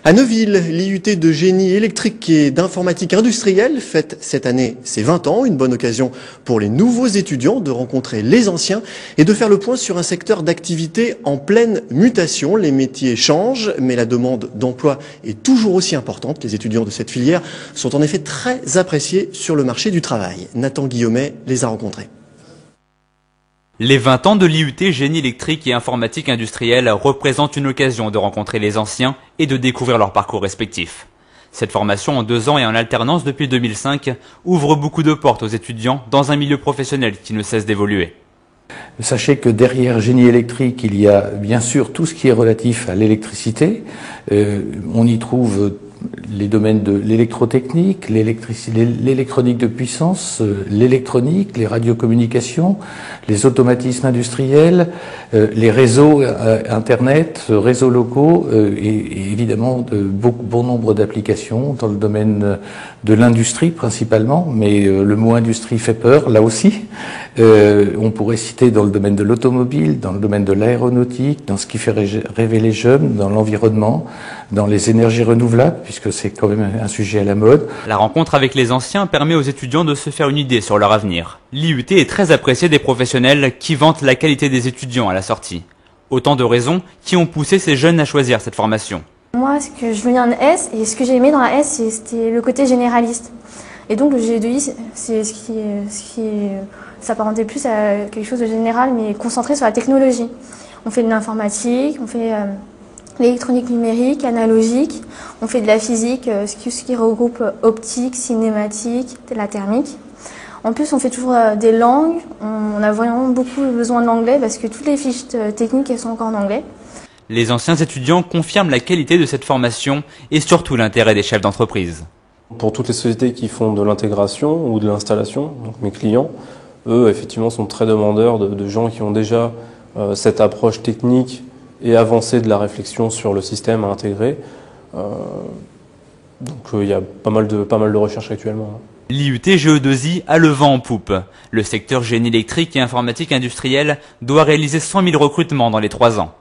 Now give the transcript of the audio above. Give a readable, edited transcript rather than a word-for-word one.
À Neuville, l'IUT de génie électrique et d'informatique industrielle fête cette année ses 20 ans. Une bonne occasion pour les nouveaux étudiants de rencontrer les anciens et de faire le point sur un secteur d'activité en pleine mutation. Les métiers changent, mais la demande d'emploi est toujours aussi importante. Les étudiants de cette filière sont en effet très appréciés sur le marché du travail. Nathan Guillaumet les a rencontrés. Les 20 ans de l'IUT Génie électrique et informatique industrielle représentent une occasion de rencontrer les anciens et de découvrir leur parcours respectif. Cette formation en 2 ans et en alternance depuis 2005 ouvre beaucoup de portes aux étudiants dans un milieu professionnel qui ne cesse d'évoluer. Sachez que derrière génie électrique, il y a bien sûr tout ce qui est relatif à l'électricité. On y trouve les domaines de l'électrotechnique, l'électronique de puissance, l'électronique, les radiocommunications, les automatismes industriels, les réseaux Internet, réseaux locaux et évidemment bon nombre d'applications dans le domaine de l'industrie principalement, mais le mot industrie fait peur là aussi. On pourrait citer dans le domaine de l'automobile, dans le domaine de l'aéronautique, dans ce qui fait rêver les jeunes, dans l'environnement, dans les énergies renouvelables, puisque c'est quand même un sujet à la mode. La rencontre avec les anciens permet aux étudiants de se faire une idée sur leur avenir. L'IUT est très apprécié des professionnels qui vantent la qualité des étudiants à la sortie. Autant de raisons qui ont poussé ces jeunes à choisir cette formation. Moi, je venais en S et ce que j'ai aimé dans la S, c'était le côté généraliste. Et donc le G2I, c'est ce qui s'apparentait plus à quelque chose de général, mais concentré sur la technologie. On fait de l'informatique, on fait l'électronique numérique, analogique, on fait de la physique, ce qui regroupe optique, cinématique, la thermique. En plus, on fait toujours des langues. On a vraiment beaucoup besoin de l'anglais parce que toutes les fiches techniques, elles sont encore en anglais. Les anciens étudiants confirment la qualité de cette formation et surtout l'intérêt des chefs d'entreprise. Pour toutes les sociétés qui font de l'intégration ou de l'installation, donc mes clients, eux, effectivement, sont très demandeurs de gens qui ont déjà cette approche technique et avancée de la réflexion sur le système à intégrer. Donc il y a pas mal de recherches actuellement. L'IUT GE2I a le vent en poupe. Le secteur génie électrique et informatique industrielle doit réaliser 100 000 recrutements dans les 3 ans.